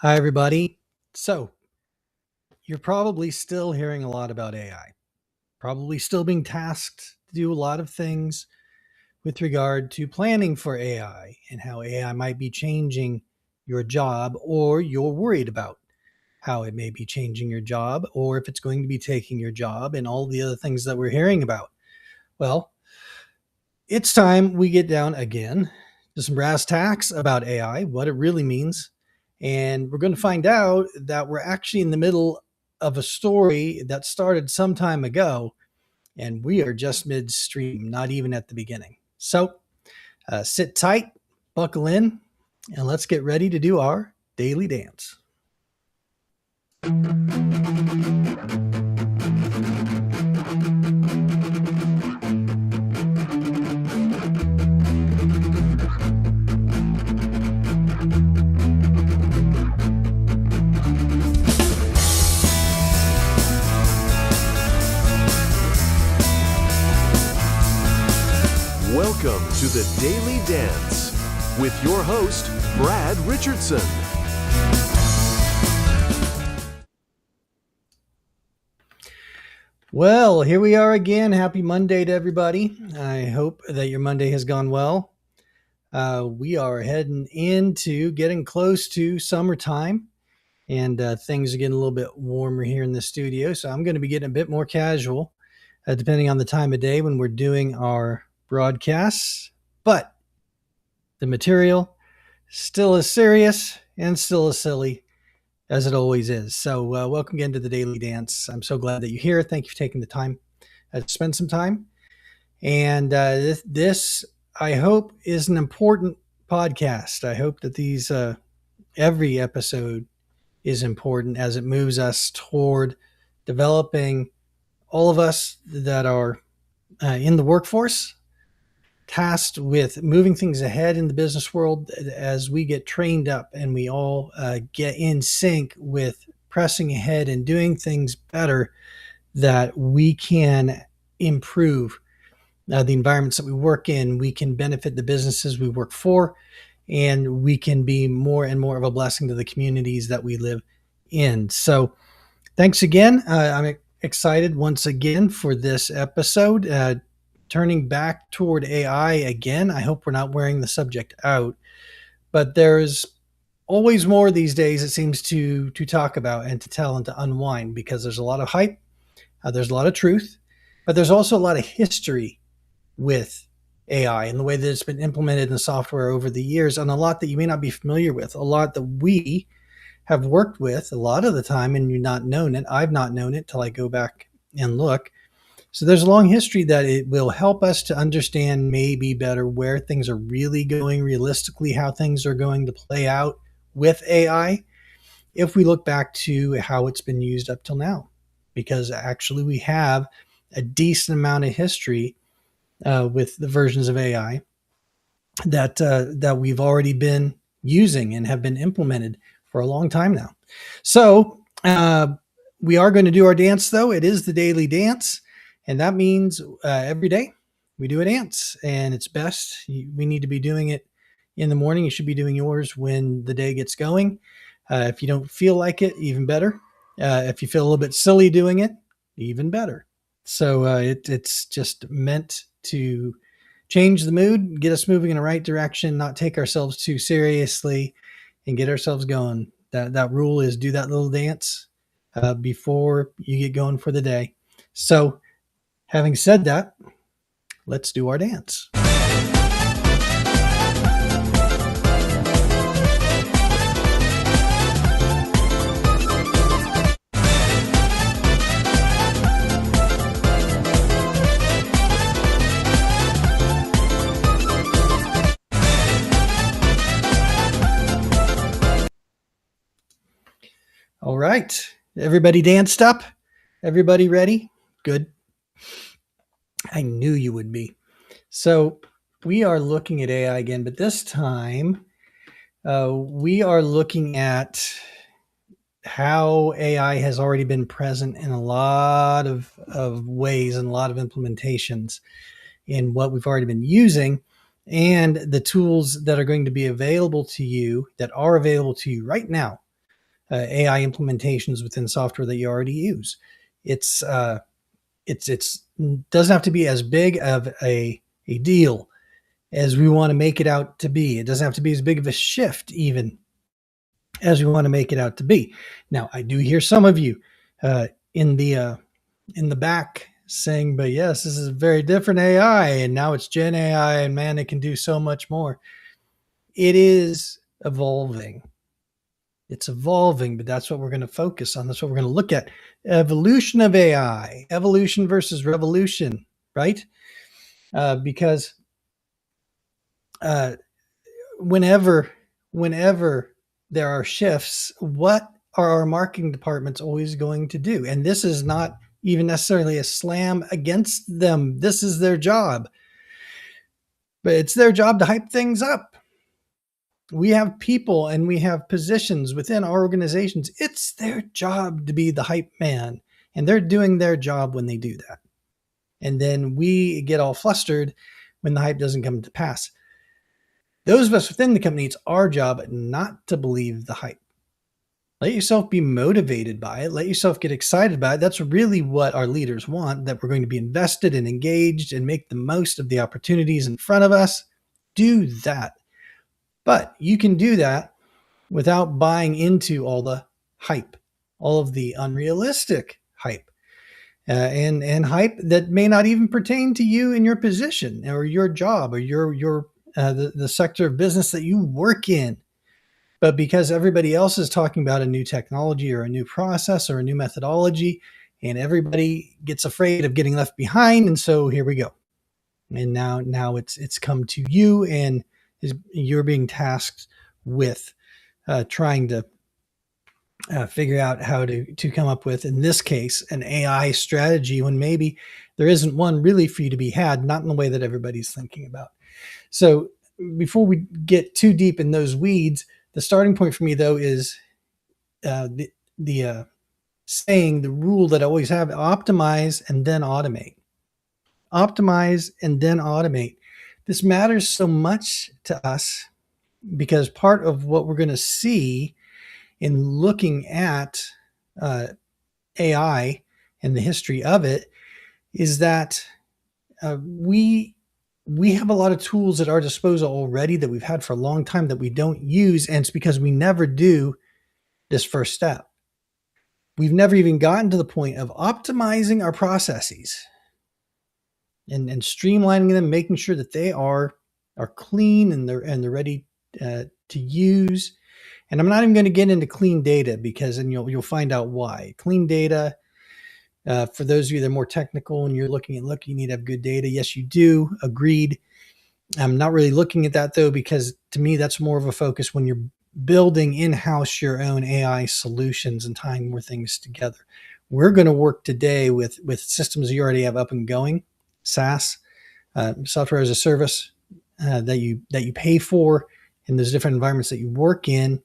Hi, everybody. So, you're probably still hearing a lot about AI, probably still being tasked to do a lot of things with regard to planning for AI and how AI might be changing your job, or you're worried about how it may be changing your job, or if it's going to be taking your job, and all the other things that we're hearing about. Well, it's time we get down again to some brass tacks about AI, what it really means. And we're going to find out that we're actually in the middle of a story that started some time ago, and we are just midstream, not even at the beginning. So sit tight, buckle in, and let's get ready to do our daily dance. Welcome to the Daily Dance with your host, Brad Richardson. Well, here we are again. Happy Monday to everybody. I hope that your Monday has gone well. We are heading into getting close to summertime, and things are getting a little bit warmer here in the studio. So I'm going to be getting a bit more casual, depending on the time of day when we're doing our broadcasts. But the material still as serious and still as silly as it always is. So welcome again to the Daily Dance. I'm so glad that you're here. Thank you for taking the time to spend some time. And this, I hope, is an important podcast. I hope that these every episode is important as it moves us toward developing all of us that are in the workforce, tasked with moving things ahead in the business world as we get trained up and we all get in sync with pressing ahead and doing things better, that we can improve the environments that we work in. We can benefit the businesses we work for, and we can be more and more of a blessing to the communities that we live in. So thanks again. I'm excited once again for this episode. Turning back toward AI again. I hope we're not wearing the subject out, but there's always more these days, it seems, to talk about and to tell and to unwind, because there's a lot of hype, there's a lot of truth, but there's also a lot of history with AI and the way that it's been implemented in software over the years, and a lot that you may not be familiar with, a lot that we have worked with a lot of the time and you've not known it. I've not known it till I go back and look. So there's a long history that it will help us to understand maybe better where things are really going realistically, how things are going to play out with AI if we look back to how it's been used up till now. Because actually we have a decent amount of history with the versions of AI that we've already been using and have been implemented for a long time now. So we are going to do our dance, though. It is the daily dance, and that means every day we do a dance, and it's best. We need to be doing it in the morning. You should be doing yours when the day gets going. If you don't feel like it, even better. If you feel a little bit silly doing it, even better. So it's just meant to change the mood, get us moving in the right direction, not take ourselves too seriously, and get ourselves going. That rule is do that little dance before you get going for the day. So having said that, let's do our dance. All right. Everybody danced up? Everybody ready? Good. I knew you would be. So we are looking at AI again, but this time we are looking at how AI has already been present in a lot of ways and a lot of implementations in what we've already been using, and the tools that are going to be available to you, that are available to you right now, AI implementations within software that you already use. It's it's doesn't have to be as big of a deal as we want to make it out to be. It doesn't have to be as big of a shift even as we want to make it out to be. Now, I do hear some of you uh, in the back saying, "But yes, this is a very different AI, and now it's Gen AI, and man, it can do so much more." It is evolving. It's evolving, but that's what we're going to focus on. That's what we're going to look at. Evolution of AI, evolution versus revolution, right? Because uh, whenever whenever there are shifts, what are our marketing departments always going to do? And this is not even necessarily a slam against them. This is their job, but it's their job to hype things up. We have people and we have positions within our organizations. It's their job to be the hype man, and they're doing their job when they do that. And then we get all flustered when the hype doesn't come to pass. Those of us within the company, it's our job not to believe the hype. Let yourself be motivated by it. Let yourself get excited by it. That's really what our leaders want, that we're going to be invested and engaged and make the most of the opportunities in front of us. Do that. But you can do that without buying into all the hype, all of the unrealistic hype, and hype that may not even pertain to you in your position or your job or the sector of business that you work in. But because everybody else is talking about a new technology or a new process or a new methodology, and everybody gets afraid of getting left behind, and so here we go. And now it's come to you, and you're being tasked with trying to figure out how to come up with, in this case, an AI strategy when maybe there isn't one really for you to be had, not in the way that everybody's thinking about. So before we get too deep in those weeds, the starting point for me, though, is the saying, the rule that I always have: optimize and then automate. Optimize and then automate. This matters so much to us because part of what we're going to see in looking at uh, AI and the history of it is that we have a lot of tools at our disposal already that we've had for a long time that we don't use, and it's because we never do this first step. We've never even gotten to the point of optimizing our processes and streamlining them, making sure that they are clean and they're ready to use. And I'm not even going to get into clean data because then you'll find out why. Clean data, for those of you that are more technical and you're looking, you need to have good data. Yes, you do. Agreed. I'm not really looking at that though, because to me, that's more of a focus when you're building in-house your own AI solutions and tying more things together. We're going to work today with systems you already have up and going, SaaS, software as a service, that you pay for in those different environments that you work in.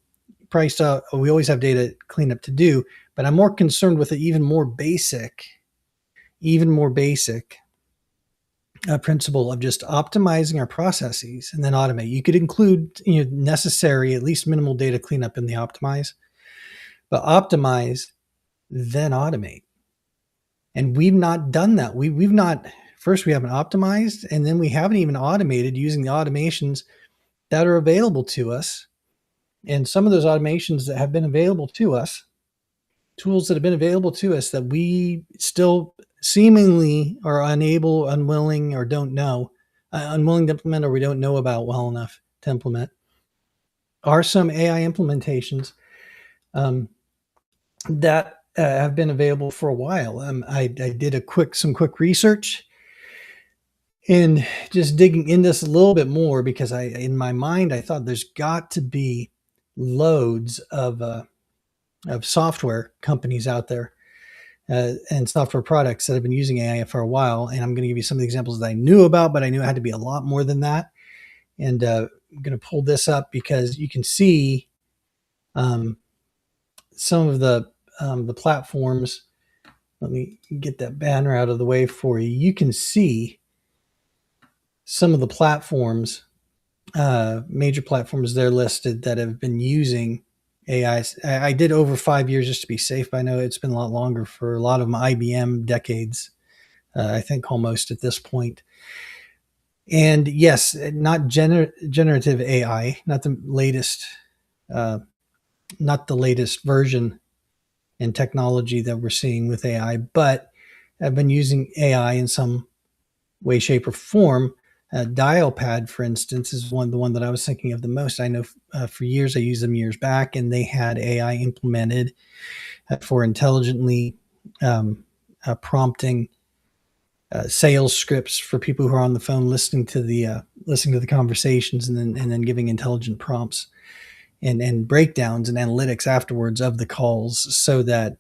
Priced out, we always have data cleanup to do, but I'm more concerned with the even more basic principle of just optimizing our processes and then automate. You could include necessary, at least minimal data cleanup in the optimize, but optimize, then automate. And we've not done that. We've not, first we haven't optimized, and then we haven't even automated using the automations that are available to us. And some of those automations that have been available to us, tools that have been available to us that we still seemingly are unable, unwilling, or don't know, unwilling to implement, or we don't know about well enough to implement, are some AI implementations that have been available for a while. I did some quick research and just digging in this a little bit more, because in my mind, I thought there's got to be loads of software companies out there and software products that have been using AI for a while. And I'm going to give you some of the examples that I knew about, but I knew it had to be a lot more than that. And I'm going to pull this up because you can see some of the platforms. Let me get that banner out of the way for you. You can see some of the platforms, major platforms there listed that have been using AI. I did over 5 years just to be safe, but I know it's been a lot longer for a lot of my IBM decades. I think almost at this point. And yes, not generative AI, uh, not the latest version and technology that we're seeing with AI, but I've been using AI in some way, shape, or form. Dialpad, for instance, is the one that I was thinking of the most. I know for years I used them years back, and they had AI implemented for intelligently prompting sales scripts for people who are on the phone listening to the conversations and then giving intelligent prompts and breakdowns and analytics afterwards of the calls so that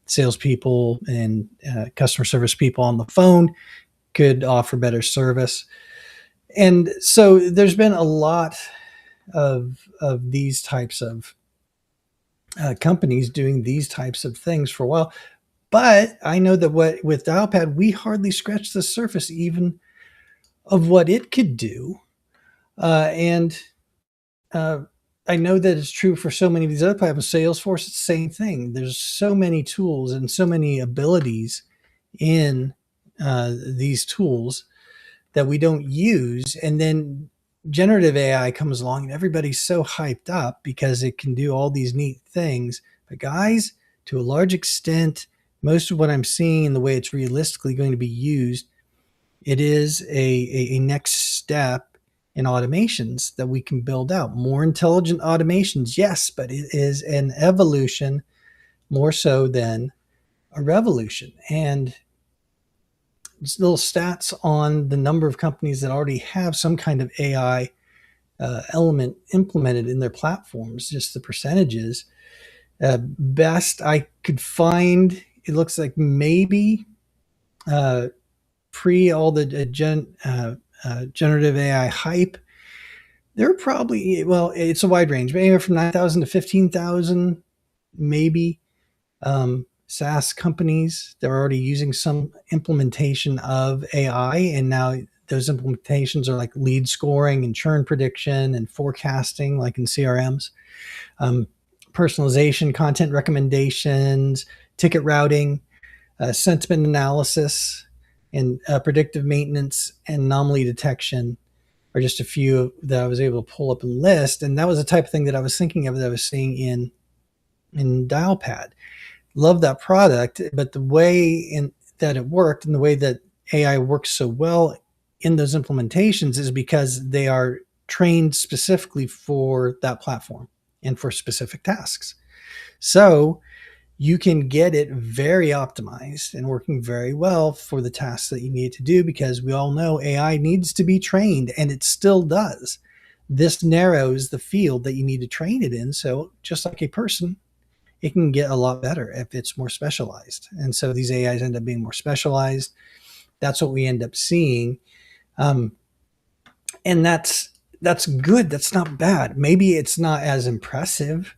salespeople and customer service people on the phone could offer better service. And so there's been a lot of these types of companies doing these types of things for a while. But I know that what with Dialpad, we hardly scratched the surface even of what it could do. And uh, I know that it's true for so many of these other platforms. Salesforce, it's the same thing. There's so many tools and so many abilities in these tools that we don't use. And then generative AI comes along and everybody's so hyped up because it can do all these neat things. But guys, to a large extent, most of what I'm seeing in the way it's realistically going to be used, it is a next step in automations that we can build out. More intelligent automations, yes, but it is an evolution more so than a revolution. And just little stats on the number of companies that already have some kind of AI element implemented in their platforms, just the percentages. Best I could find, it looks like maybe uh, pre all the generative AI hype, they're probably, well, it's a wide range, but anywhere from 9,000 to 15,000, maybe SaaS companies that are already using some implementation of AI. And now those implementations are like lead scoring and churn prediction and forecasting, like in CRMs, um, personalization, content recommendations, ticket routing, sentiment analysis, and predictive maintenance and anomaly detection are just a few that I was able to pull up and list. And that was the type of thing that I was thinking of that I was seeing in Dialpad. Love that product, but the way that it worked and the way that AI works so well in those implementations is because they are trained specifically for that platform and for specific tasks. So you can get it very optimized and working very well for the tasks that you need to do because we all know AI needs to be trained and it still does. This narrows the field that you need to train it in. So just like a person, it can get a lot better if it's more specialized. And so these AIs end up being more specialized. That's what we end up seeing. Um, and that's good. That's not bad. Maybe it's not as impressive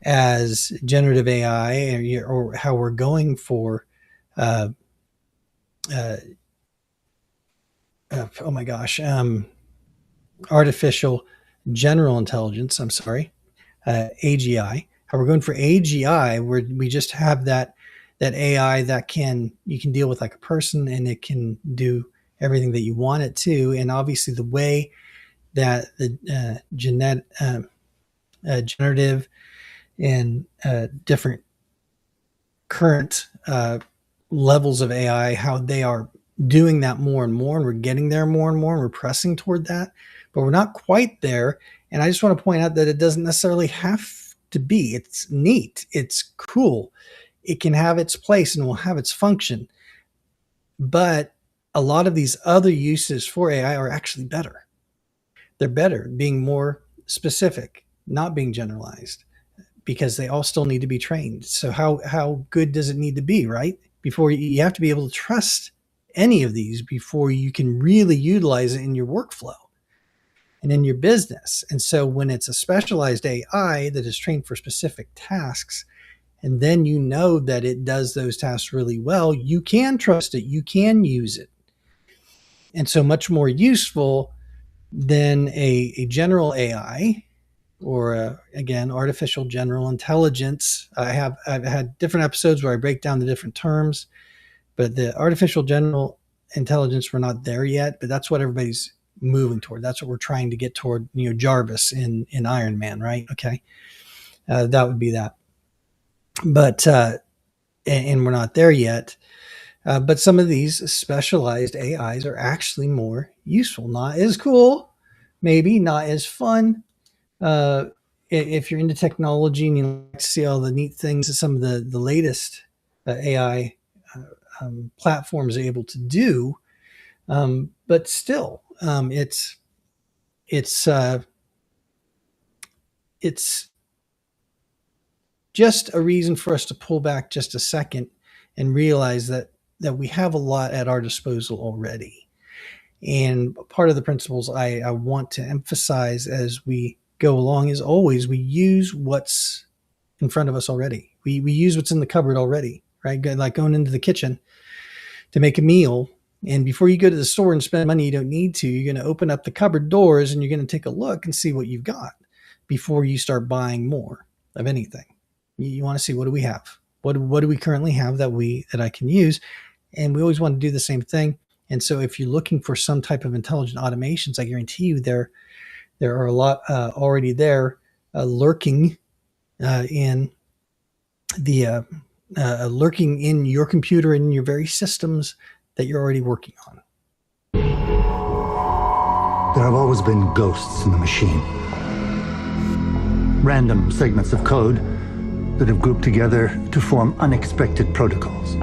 as generative AI or how we're going for uh, uh, oh my gosh, artificial general intelligence. I'm sorry, AGI. How we're going for AGI, where we just have that AI that you can deal with like a person and it can do everything that you want it to. And obviously, the way that the generative and different current levels of AI, how they are doing that more and more, and we're getting there more and more, and we're pressing toward that, but we're not quite there. And I just want to point out that it doesn't necessarily have to be. It's neat, it's cool, it can have its place and will have its function, but a lot of these other uses for AI are actually better. They're better being more specific, not being generalized, because they all still need to be trained. So how good does it need to be, right? Before you have to be able to trust any of these before you can really utilize it in your workflow and in your business. And so when it's a specialized AI that is trained for specific tasks, and then you know that it does those tasks really well, you can trust it, you can use it. And so much more useful than a general AI again, artificial general intelligence. I've had different episodes where I break down the different terms, but the artificial general intelligence, we're not there yet, but that's what everybody's moving toward. That's what we're trying to get toward. Jarvis in Iron Man, right? Okay, that would be that. But and we're not there yet. But some of these specialized AIs are actually more useful, not as cool, maybe not as fun. Uh, if you're into technology and you like to see all the neat things that some of the latest AI platforms are able to do, but still, it's uh, it's just a reason for us to pull back just a second and realize that we have a lot at our disposal already. And part of the principles I want to emphasize as we go along is always we use what's in front of us already. We use what's in the cupboard already, right? Like going into the kitchen to make a meal. And before you go to the store and spend money you don't need to, you're going to open up the cupboard doors and you're going to take a look and see what you've got before you start buying more of anything. You want to see, what do we have? What do we currently have that I can use? And we always want to do the same thing. And so if you're looking for some type of intelligent automations, I guarantee you there are a lot already there lurking in the lurking in your computer and in your very systems that you're already working on. There have always been ghosts in the machine. Random segments of code that have grouped together to form unexpected protocols.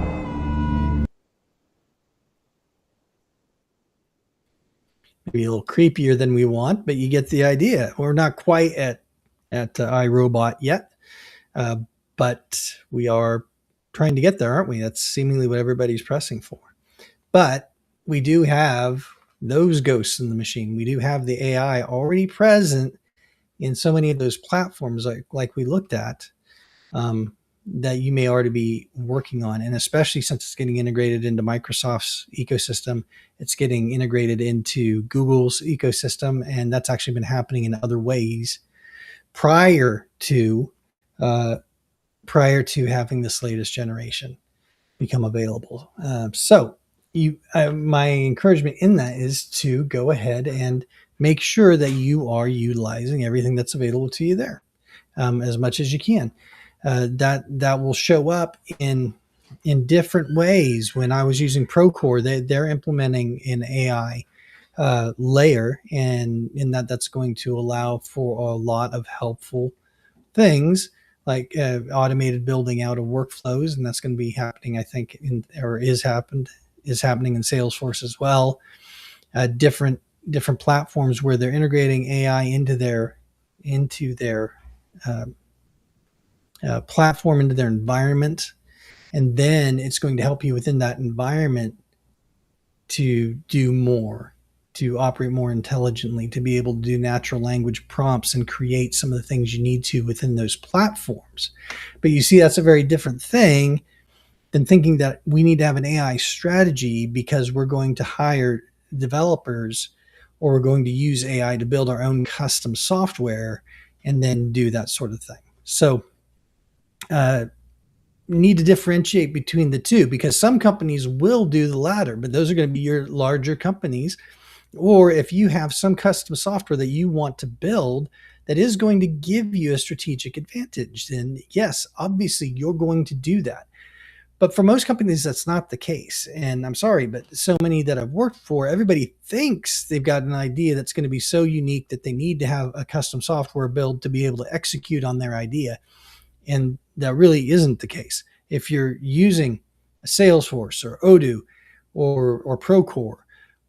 Maybe a little creepier than we want, but you get the idea. We're not quite at iRobot yet, uh, but we are trying to get there, aren't we? That's seemingly what everybody's pressing for. But we do have those ghosts in the machine. We do have the AI already present in so many of those platforms, like we looked at, that you may already be working on. And especially since it's getting integrated into Microsoft's ecosystem, it's getting integrated into Google's ecosystem, and that's actually been happening in other ways prior to uh, having this latest generation become available. My encouragement in that is to go ahead and make sure that you are utilizing everything that's available to you there as much as you can. That will show up in different ways. When I was using Procore, they're implementing an AI layer, and in that's going to allow for a lot of helpful things like automated building out of workflows, and that's going to be happening, I think, is happening in Salesforce as well. Different platforms where they're integrating AI into their uh, platform, into their environment, and then it's going to help you within that environment to do more, to operate more intelligently, to be able to do natural language prompts and create some of the things you need to within those platforms. But you see, that's a very different thing than thinking that we need to have an AI strategy because we're going to hire developers or we're going to use AI to build our own custom software and then do that sort of thing. So, need to differentiate between the two, because some companies will do the latter, but those are going to be your larger companies. Or if you have some custom software that you want to build that is going to give you a strategic advantage, then yes, obviously you're going to do that. But for most companies, that's not the case. And I'm sorry, but so many that I've worked for, everybody thinks they've got an idea that's going to be so unique that they need to have a custom software build to be able to execute on their idea. And that really isn't the case. If you're using Salesforce or Odoo or Procore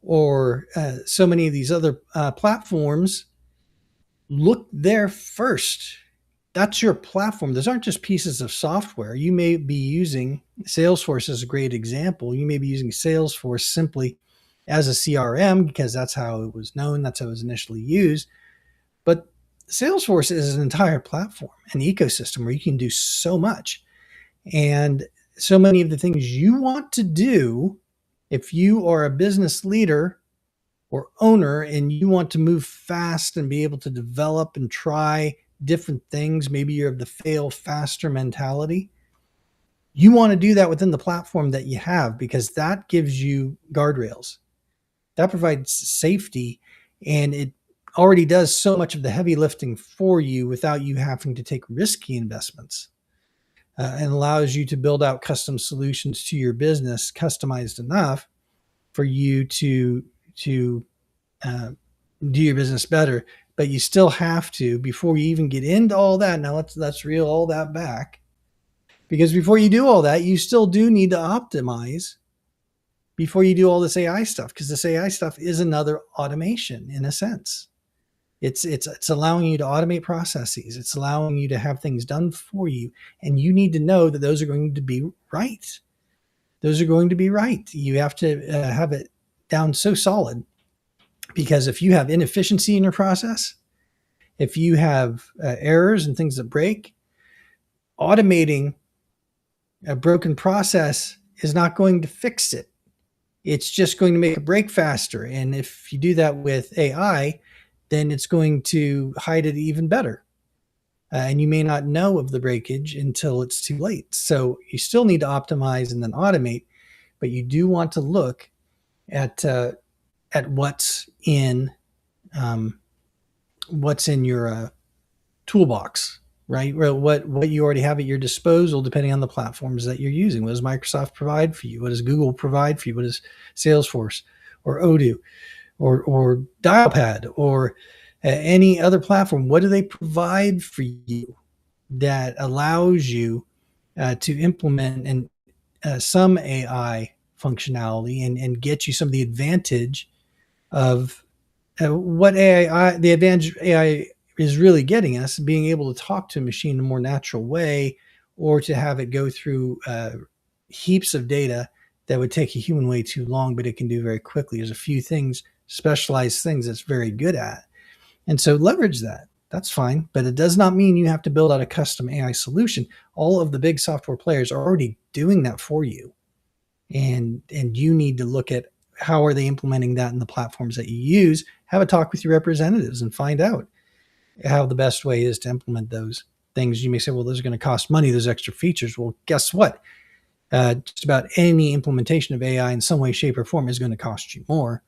or so many of these other platforms, look there first. That's your platform. Those aren't just pieces of software. You may be using Salesforce as a great example. You may be using Salesforce simply as a CRM because that's how it was known, that's how it was initially used. But Salesforce is an entire platform, an ecosystem where you can do so much. And so many of the things you want to do, if you are a business leader or owner and you want to move fast and be able to develop and try different things, maybe you're of the fail faster mentality, you want to do that within the platform that you have because that gives you guardrails. That provides safety and it already does so much of the heavy lifting for you without you having to take risky investments, and allows you to build out custom solutions to your business, customized enough for you to uh, do your business better. But you still have to, before you even get into all that. Now let's reel all that back, because before you do all that, you still do need to optimize before you do all this AI stuff, because this AI stuff is another automation in a sense. It's allowing you to automate processes. It's allowing you to have things done for you, and you need to know that those are going to be right. Those are going to be right. You have to have it down so solid, because if you have inefficiency in your process, if you have errors and things that break, automating a broken process is not going to fix it. It's just going to make it break faster. And if you do that with AI, then it's going to hide it even better. And you may not know of the breakage until it's too late. So you still need to optimize and then automate, but you do want to look at what's in um, your toolbox, right? What you already have at your disposal, depending on the platforms that you're using. What does Microsoft provide for you? What does Google provide for you? What does Salesforce or Odoo or Dialpad or any other platform? What do they provide for you that allows you to implement and some AI functionality and get you some of the advantage of what AI, the advantage AI is really getting us, being able to talk to a machine in a more natural way, or to have it go through heaps of data that would take a human way too long, but it can do very quickly. There's a few things, specialized things that's very good at. And so leverage that. That's fine, but it does not mean you have to build out a custom AI solution. All of the big software players are already doing that for you. And you need to look at how are they implementing that in the platforms that you use. Have a talk with your representatives and find out how the best way is to implement those things. You may say, well, those are going to cost money, those extra features. Well, guess what? Just about any implementation of AI in some way, shape, or form is going to cost you more.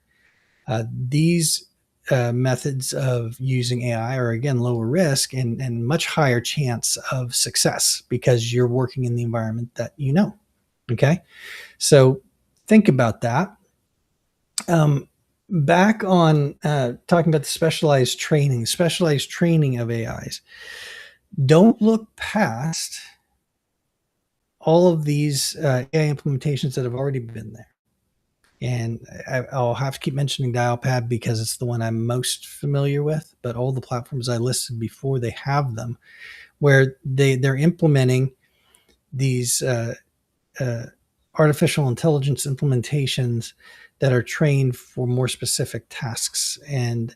These methods of using AI are, again, lower risk and much higher chance of success because you're working in the environment that you know. Okay. So think about that. Back on talking about the specialized training of AIs. Don't look past all of these AI implementations that have already been there. And I'll have to keep mentioning Dialpad because it's the one I'm most familiar with, but all the platforms I listed before, they have them where they're implementing these artificial intelligence implementations that are trained for more specific tasks. And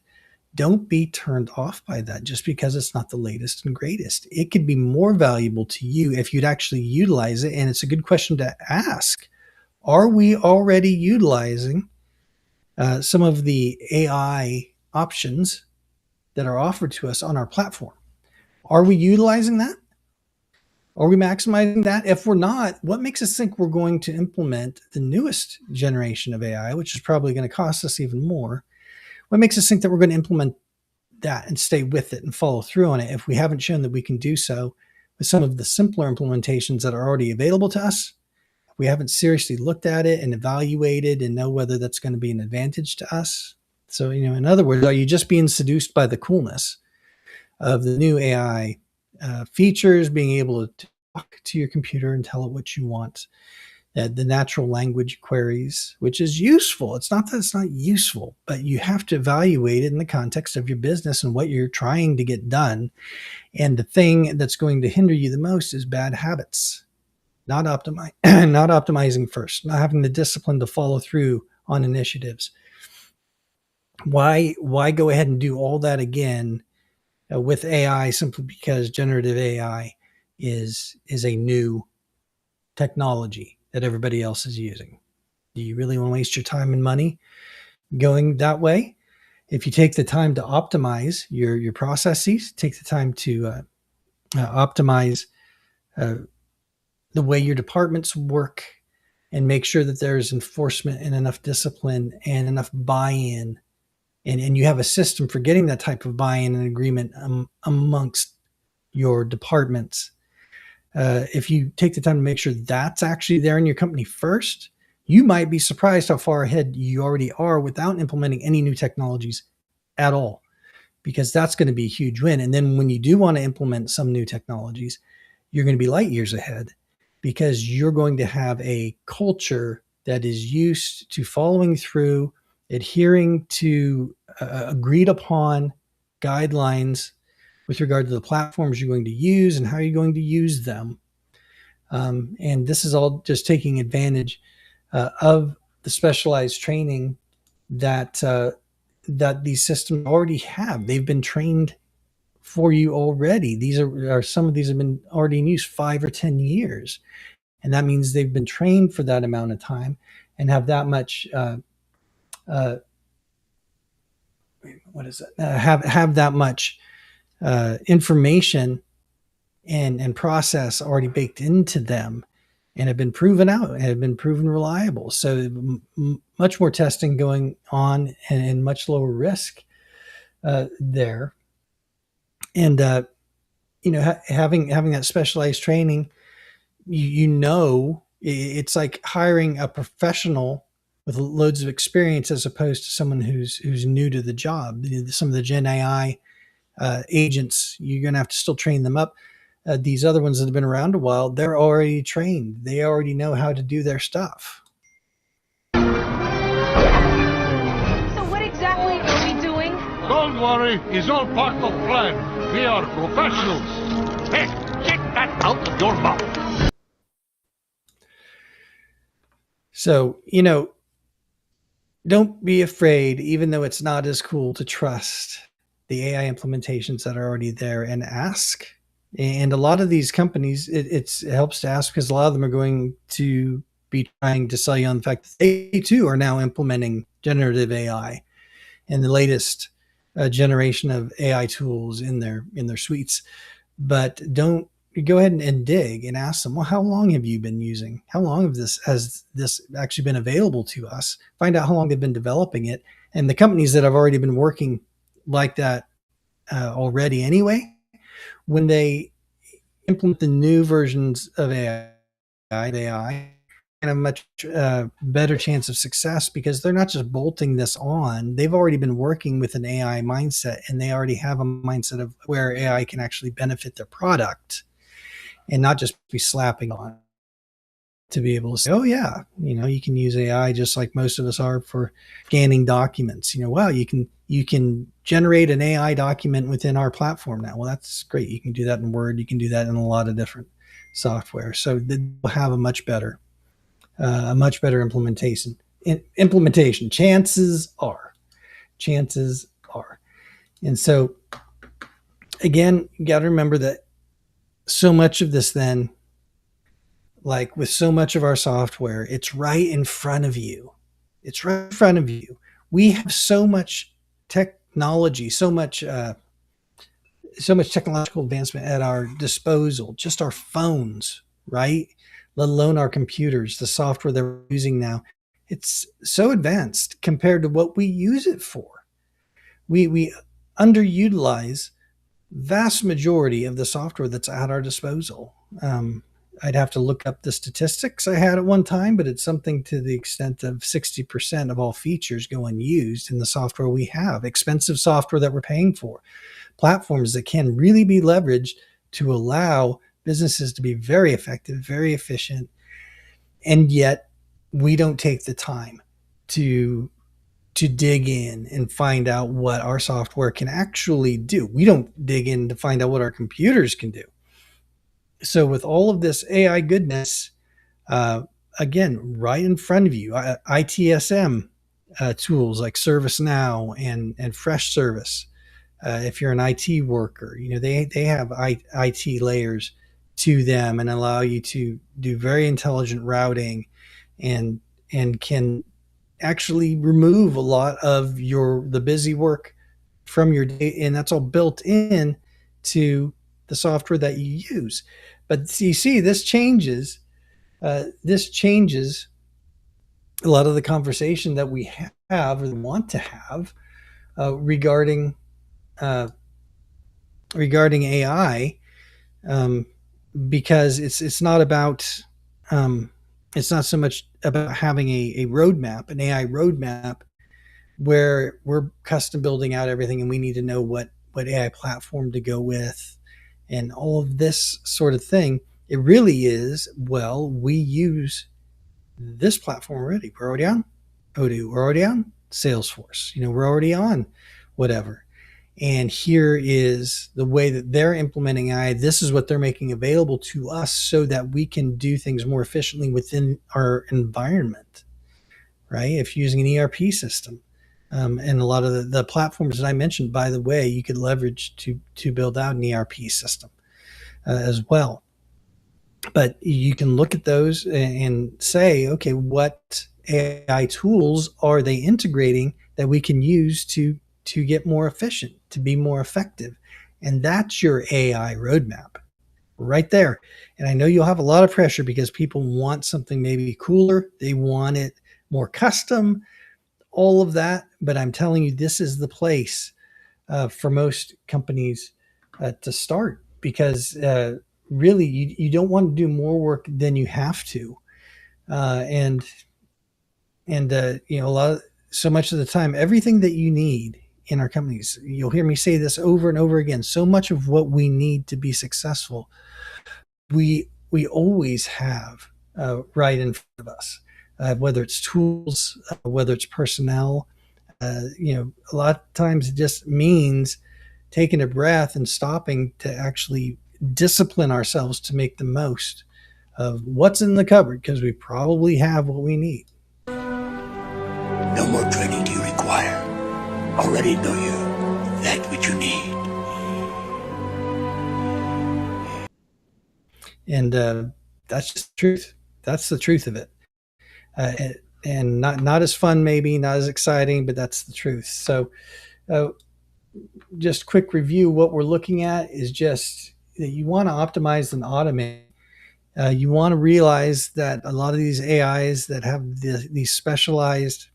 don't be turned off by that just because it's not the latest and greatest. It could be more valuable to you if you'd actually utilize it. And it's a good question to ask. Are we already utilizing some of the AI options that are offered to us on our platform? Are we utilizing that? Are we maximizing that? If we're not, what makes us think we're going to implement the newest generation of AI, which is probably going to cost us even more? What makes us think that we're going to implement that and stay with it and follow through on it if we haven't shown that we can do so with some of the simpler implementations that are already available to us? We haven't seriously looked at it and evaluated and know whether that's going to be an advantage to us. So, in other words, are you just being seduced by the coolness of the new AI features, being able to talk to your computer and tell it what you want? The natural language queries, which is useful. It's not that it's not useful, but you have to evaluate it in the context of your business and what you're trying to get done. And the thing that's going to hinder you the most is bad habits. Not optimizing first, not having the discipline to follow through on initiatives. Why go ahead and do all that again with AI simply because generative AI is a new technology that everybody else is using? Do you really want to waste your time and money going that way. If you take the time to optimize your processes, take the time to optimize uh, the way your departments work, and make sure that there's enforcement and enough discipline and enough buy-in, and you have a system for getting that type of buy-in and agreement amongst your departments. If you take the time to make sure that's actually there in your company first, you might be surprised how far ahead you already are without implementing any new technologies at all, because that's going to be a huge win. And then when you do want to implement some new technologies, you're going to be light years ahead, because you're going to have a culture that is used to following through, adhering to agreed upon guidelines with regard to the platforms you're going to use and how you're going to use them. And this is all just taking advantage of the specialized training that that these systems already have. They've been trained for you already. These are some of these have been already in use 5 or 10 years, and that means they've been trained for that amount of time and have that much. Uh, what is it? Have that much information and process already baked into them, and have been proven out and have been proven reliable. So much more testing going on, and much lower risk there. And having that specialized training, it's like hiring a professional with loads of experience as opposed to someone who's new to the job. Some of the Gen AI agents, you're going to have to still train them up. These other ones that have been around a while, they're already trained. They already know how to do their stuff. So what exactly are we doing? Don't worry, it's all part of the plan. We are professionals. Hey, get that out of your mouth. So, don't be afraid, even though it's not as cool, to trust the AI implementations that are already there, and ask. And a lot of these companies, it helps to ask, because a lot of them are going to be trying to sell you on the fact that they too are now implementing generative AI and the latest generation of AI tools in their suites. But don't go ahead and dig and ask them, well, how long have you been using? How long has this actually been available to us? Find out how long they've been developing it. And the companies that have already been working like that already anyway, when they implement the new versions of AI, and a much better chance of success, because they're not just bolting this on. They've already been working with an AI mindset, and they already have a mindset of where AI can actually benefit their product, and not just be slapping on to be able to say, oh yeah, you can use AI just like most of us are for scanning documents. Wow, you can generate an AI document within our platform now. Well, that's great. You can do that in Word. You can do that in a lot of different software. So they'll have a much better implementation. Chances are. And so again, you got to remember that so much of this, then, like with so much of our software, it's right in front of you. It's right in front of you. We have so much technology, so much technological advancement at our disposal, just our phones, right? Let alone our computers, the software that we're using now. It's so advanced compared to what we use it for. We underutilize vast majority of the software that's at our disposal. I'd have to look up the statistics I had at one time, but it's something to the extent of 60% of all features go unused in the software we have. Expensive software that we're paying for. Platforms that can really be leveraged to allow businesses to be very effective, very efficient, and yet we don't take the time to dig in and find out what our software can actually do. We don't dig in to find out what our computers can do. So with all of this AI goodness, again, right in front of you, ITSM tools like ServiceNow and Freshservice. If you're an IT worker, they have IT layers to them and allow you to do very intelligent routing, and can actually remove a lot of the busy work from your day, and that's all built in to the software that you use. But you see, this changes a lot of the conversation that we have or want to have regarding uh, regarding AI, um, because it's not about it's not so much about having a roadmap, an AI roadmap, where we're custom building out everything and we need to know what AI platform to go with and all of this sort of thing. It really is, well, we use this platform already. We're already on Odoo. We're already on Salesforce. We're already on whatever. And here is the way that they're implementing AI. This is what they're making available to us so that we can do things more efficiently within our environment, right? If you're using an ERP system, and a lot of the platforms that I mentioned, by the way, you could leverage to build out an ERP system as well. But you can look at those and say, okay, what AI tools are they integrating that we can use to get more efficient, to be more effective? And that's your AI roadmap right there. And I know you'll have a lot of pressure because people want something maybe cooler, they want it more custom, all of that. But I'm telling you, this is the place for most companies to start, because really you don't want to do more work than you have to. And a lot of, so much of the time, everything that you need in our companies, you'll hear me say this over and over again, so much of what we need to be successful, we always have right in front of us, whether it's tools, whether it's personnel. A lot of times it just means taking a breath and stopping to actually discipline ourselves to make the most of what's in the cupboard, because we probably have what we need. No more training do you require. Already know you that which you need. And that's just the truth. That's the truth of it. Uh, and not as fun, maybe not as exciting, but that's the truth. So, uh, just quick review. What we're looking at is just that you want to optimize and automate. You want to realize that a lot of these AIs that have these specialized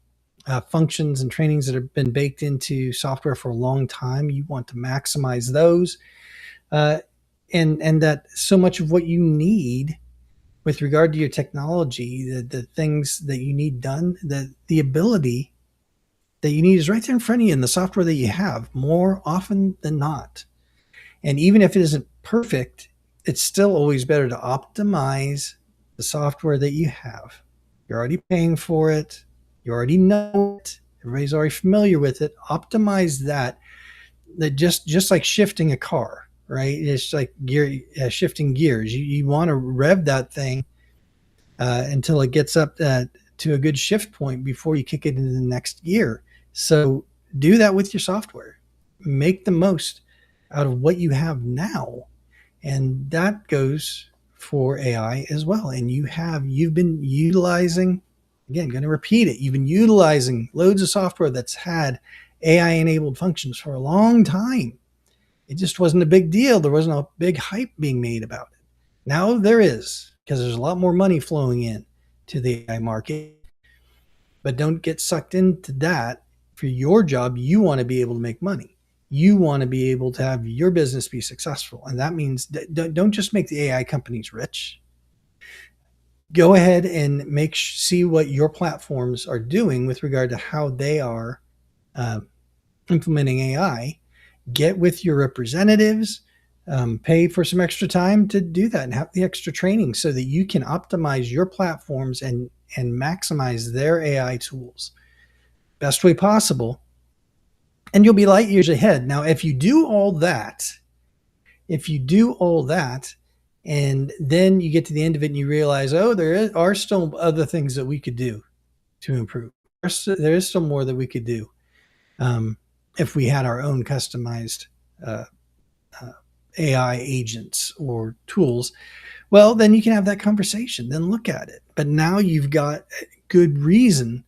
functions and trainings that have been baked into software for a long time, you want to maximize those, uh, and that so much of what you need with regard to your technology, the things that you need done, the ability that you need is right there in front of you in the software that you have more often than not. And even if it isn't perfect, it's still always better to optimize the software that you have. You're already paying for it. You already know it. Everybody's already familiar with it. Optimize that. That just like shifting a car, right? It's like shifting gears. You want to rev that thing until it gets up to a good shift point before you kick it into the next gear. So do that with your software. Make the most out of what you have now, and that goes for AI as well. And you've been utilizing, again, going to repeat it, you've been utilizing loads of software that's had AI enabled functions for a long time. It just wasn't a big deal. There wasn't a big hype being made about it. Now there is, because there's a lot more money flowing in to the AI market. But don't get sucked into that. For your job, you want to be able to make money. You want to be able to have your business be successful. And that means don't just make the AI companies rich. Go ahead and see what your platforms are doing with regard to how they are uh, implementing AI. Get with your representatives, pay for some extra time to do that and have the extra training so that you can optimize your platforms and maximize their AI tools best way possible. And you'll be light years ahead. Now, if you do all that, and then you get to the end of it and you realize, oh, are still other things that we could do to improve. There is still more that we could do if we had our own customized AI agents or tools. Well, then you can have that conversation. Then look at it. But now you've got good reason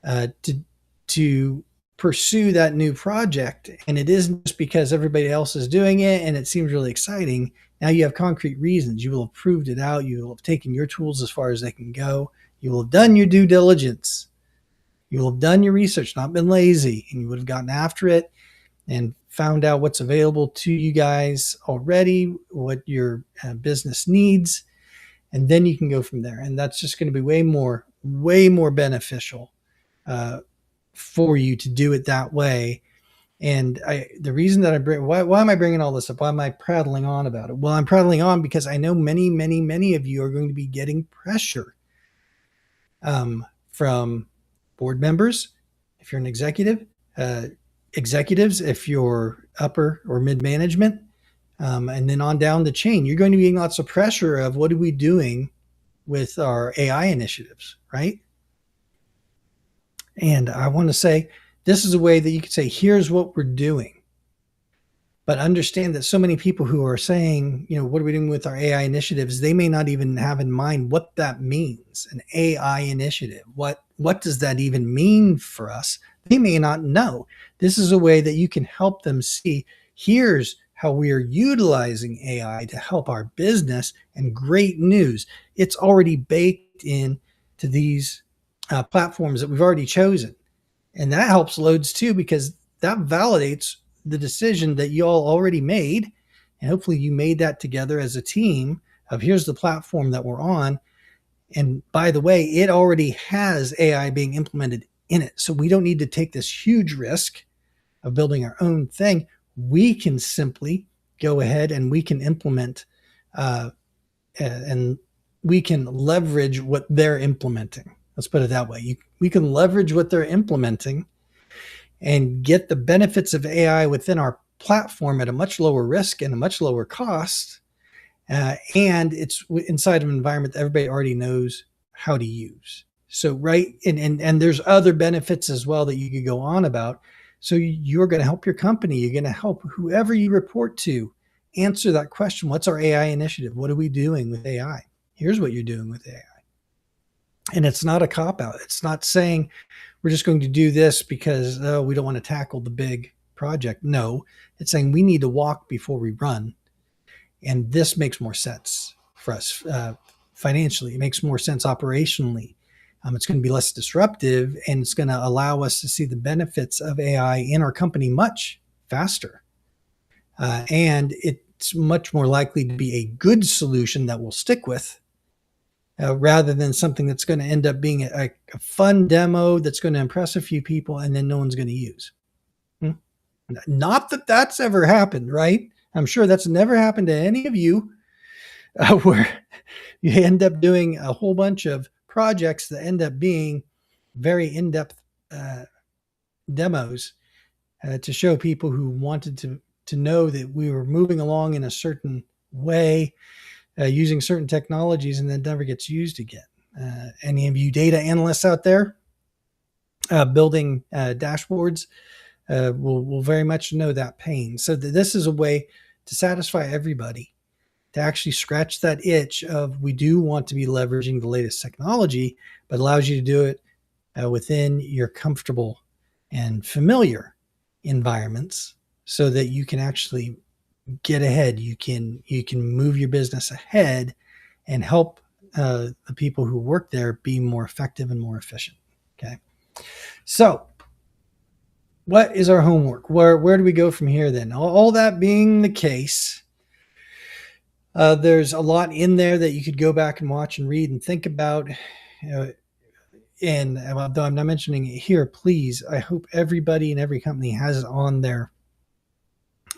to pursue that new project. And it isn't just because everybody else is doing it and it seems really exciting. Now you have concrete reasons. You will have proved it out. You will have taken your tools as far as they can go. You will have done your due diligence. You will have done your research, not been lazy, and you would have gotten after it and found out what's available to you guys already, what your business needs, and then you can go from there. And that's just going to be way more beneficial uh, for you to do it that way. And the reason that why am I bringing all this up? Why am I prattling on about it? Well, I'm prattling on because I know many of you are going to be getting pressure from board members, if you're an executive, executives, if you're upper or mid management, and then on down the chain. You're going to be getting lots of pressure of what are we doing with our AI initiatives, right? And I want to say this is a way that you could say, here's what we're doing. But understand that so many people who are saying, what are we doing with our AI initiatives? They may not even have in mind what that means, an AI initiative. What does that even mean for us? They may not know. This is a way that you can help them see, here's how we are utilizing AI to help our business. And great news, it's already baked in to these platforms that we've already chosen. And that helps loads too, because that validates the decision that you all already made. And hopefully you made that together as a team of here's the platform that we're on. And by the way, it already has AI being implemented in it. So we don't need to take this huge risk of building our own thing. We can simply go ahead and we can implement and we can leverage what they're implementing. Let's put it that way. We can leverage what they're implementing and get the benefits of AI within our platform at a much lower risk and a much lower cost. And it's inside of an environment that everybody already knows how to use. So, right. And there's other benefits as well that you could go on about. So you're going to help your company. You're going to help whoever you report to answer that question. What's our AI initiative? What are we doing with AI? Here's what you're doing with AI. And it's not a cop out. It's not saying we're just going to do this because we don't want to tackle the big project. No, it's saying we need to walk before we run. And this makes more sense for us financially. It makes more sense operationally. It's going to be less disruptive, and it's going to allow us to see the benefits of AI in our company much faster. And it's much more likely to be a good solution that we'll stick with rather than something that's going to end up being a fun demo that's going to impress a few people and then no one's going to use. Not that that's ever happened, right? I'm sure that's never happened to any of you where you end up doing a whole bunch of projects that end up being very in-depth demos to show people who wanted to know that we were moving along in a certain way, using certain technologies, and then never gets used again. Any of you data analysts out there building dashboards will very much know that pain. So this is a way to satisfy everybody, to actually scratch that itch of we do want to be leveraging the latest technology, but allows you to do it within your comfortable and familiar environments so that you can actually get ahead. You can move your business ahead and help the people who work there be more effective and more efficient. Okay. So what is our homework? Where do we go from here then? All that being the case, there's a lot in there that you could go back and watch and read and think about. And though I'm not mentioning it here, please, I hope everybody in every company has it on their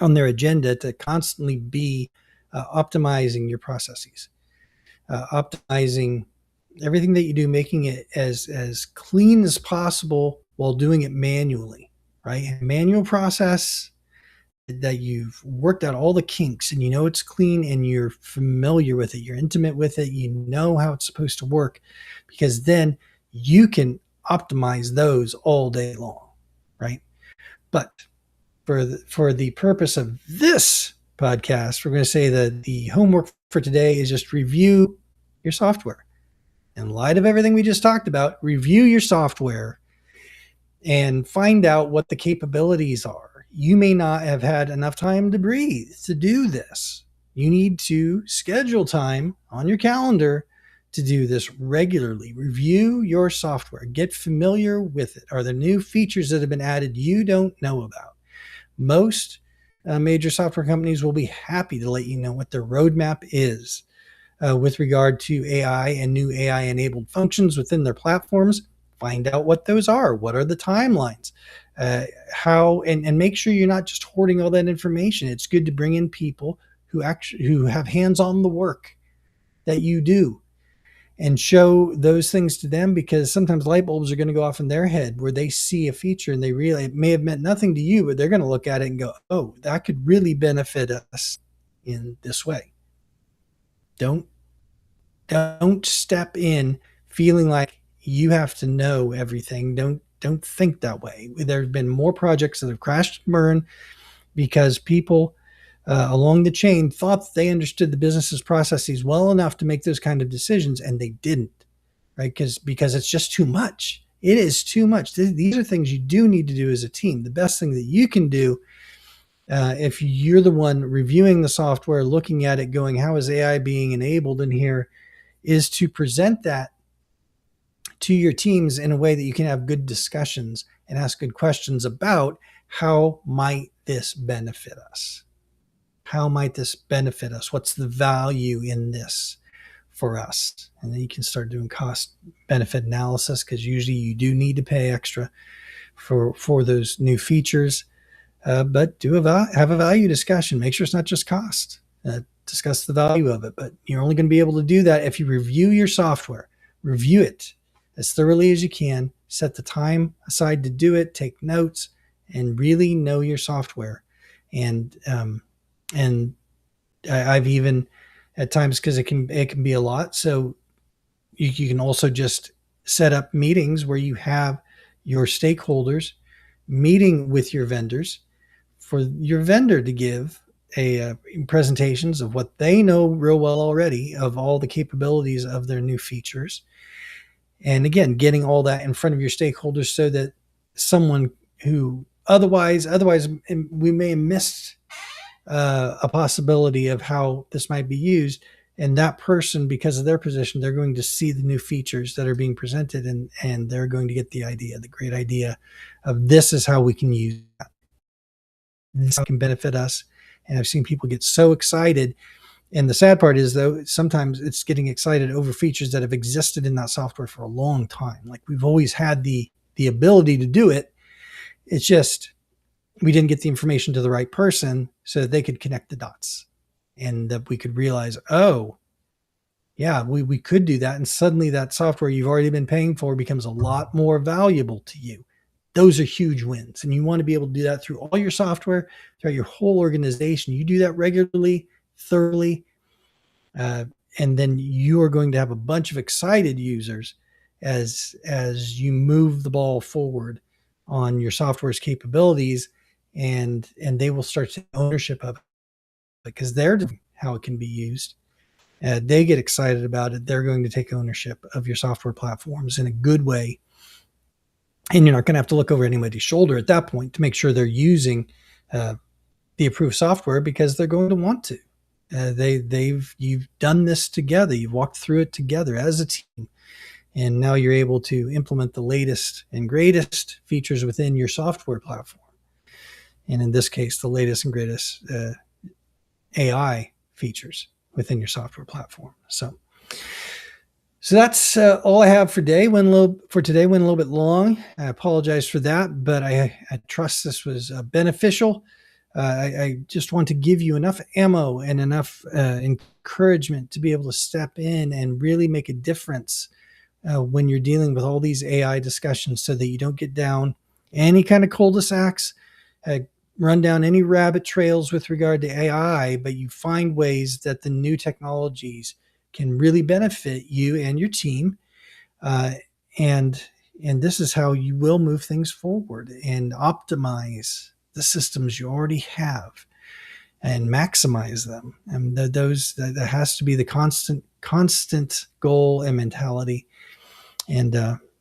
agenda to constantly be optimizing your processes, optimizing everything that you do, making it as clean as possible while doing it manually, right? A manual process that you've worked out all the kinks and you know it's clean and you're familiar with it, you're intimate with it, you know how it's supposed to work, because then you can optimize those all day long, right? But for the purpose of this podcast, we're going to say that the homework for today is just review your software. In light of everything we just talked about, review your software and find out what the capabilities are. You may not have had enough time to breathe to do this. You need to schedule time on your calendar to do this regularly. Review your software, get familiar with it. Are there new features that have been added you don't know about? Most major software companies will be happy to let you know what their roadmap is with regard to AI and new AI enabled functions within their platforms. Find out what those are. What are the timelines? How and make sure you're not just hoarding all that information. It's good to bring in people who have hands on the work that you do and show those things to them, because sometimes light bulbs are going to go off in their head where they see a feature and they realize it may have meant nothing to you, but they're going to look at it and go, oh, that could really benefit us in this way. Don't step in feeling like you have to know everything. Don't think that way. There have been more projects that have crashed and burned because people along the chain thought that they understood the business's processes well enough to make those kind of decisions, and they didn't, right? Because it's just too much. It is too much. These are things you do need to do as a team. The best thing that you can do, if you're the one reviewing the software, looking at it, going, how is AI being enabled in here, is to present that to your teams in a way that you can have good discussions and ask good questions about how might this benefit us? How might this benefit us? What's the value in this for us? And then you can start doing cost benefit analysis, because usually you do need to pay extra for those new features. But have a value discussion. Make sure it's not just cost. Discuss the value of it. But you're only going to be able to do that if you review your software. Review it as thoroughly as you can. Set the time aside to do it. Take notes and really know your software. And I've even at times, because it can be a lot. So you can also just set up meetings where you have your stakeholders meeting with your vendors, for your vendor to give presentations of what they know real well already of all the capabilities of their new features. And again, getting all that in front of your stakeholders so that someone who otherwise we may have missed a possibility of how this might be used, and that person, because of their position, they're going to see the new features that are being presented, and they're going to get the great idea of, this is how we can use that. This can benefit us. And I've seen people get so excited. And the sad part is, though, sometimes it's getting excited over features that have existed in that software for a long time. Like, we've always had the ability to do it. It's just we didn't get the information to the right person so that they could connect the dots, and that we could realize, oh, yeah, we could do that. And suddenly that software you've already been paying for becomes a lot more valuable to you. Those are huge wins. And you want to be able to do that through all your software, throughout your whole organization. You do that regularly, thoroughly, and then you are going to have a bunch of excited users as you move the ball forward on your software's capabilities, and they will start to take ownership of it, because they're doing how it can be used. They get excited about it. They're going to take ownership of your software platforms in a good way. And you're not going to have to look over anybody's shoulder at that point to make sure they're using the approved software, because they're going to want to. You've done this together. You've walked through it together as a team. And now you're able to implement the latest and greatest features within your software platform. And in this case, the latest and greatest AI features within your software platform. So that's all I have for today. Went a little bit long. I apologize for that, but I trust this was beneficial. I just want to give you enough ammo and enough encouragement to be able to step in and really make a difference when you're dealing with all these AI discussions, so that you don't get down any kind of cul-de-sacs, run down any rabbit trails with regard to AI, but you find ways that the new technologies can really benefit you and your team. And this is how you will move things forward and optimize the systems you already have and maximize them. And that has to be the constant goal and mentality. And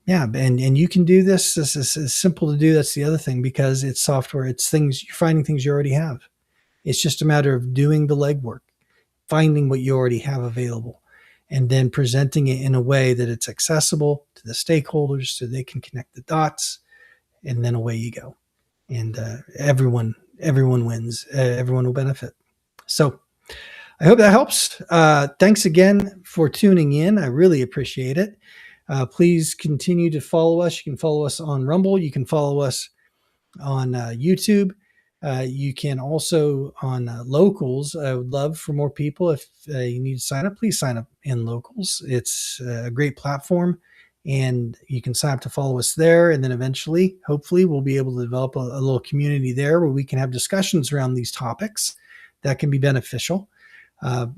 Yeah, and you can do this. This is simple to do. That's the other thing, because it's software. It's things you're finding, things you already have. It's just a matter of doing the legwork, finding what you already have available, and then presenting it in a way that it's accessible to the stakeholders so they can connect the dots, and then away you go. And everyone wins. Everyone will benefit. So I hope that helps. Thanks again for tuning in. I really appreciate it. Please continue to follow us. You can follow us on Rumble. You can follow us on YouTube. You can also on Locals. I would love for more people. If you need to sign up, please sign up in Locals. It's a great platform, and you can sign up to follow us there. And then eventually, hopefully, we'll be able to develop a little community there where we can have discussions around these topics that can be beneficial.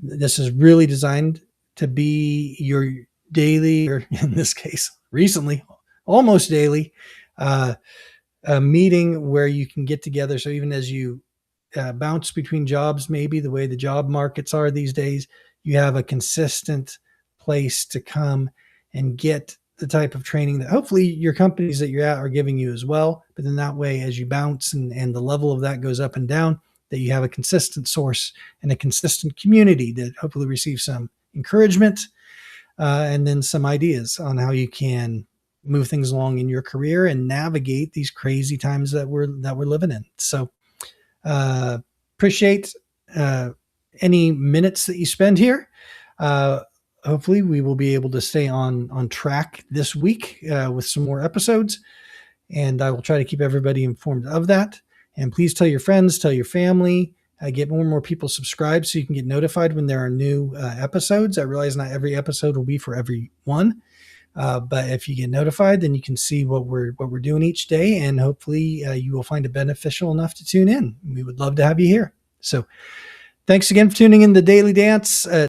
This is really designed to be your daily, or in this case, recently, almost daily, a meeting where you can get together. So even as you bounce between jobs, maybe the way the job markets are these days, you have a consistent place to come and get the type of training that hopefully your companies that you're at are giving you as well. But then that way, as you bounce and the level of that goes up and down, that you have a consistent source and a consistent community that hopefully receives some encouragement and then some ideas on how you can move things along in your career and navigate these crazy times that we're living in. So appreciate any minutes that you spend here. Hopefully we will be able to stay on track this week with some more episodes, and I will try to keep everybody informed of that. And please tell your friends, tell your family, get more and more people subscribed so you can get notified when there are new episodes. I realize not every episode will be for everyone, but if you get notified, then you can see what we're doing each day, and hopefully you will find it beneficial enough to tune in. We would love to have you here. So thanks again for tuning in to Daily Dance.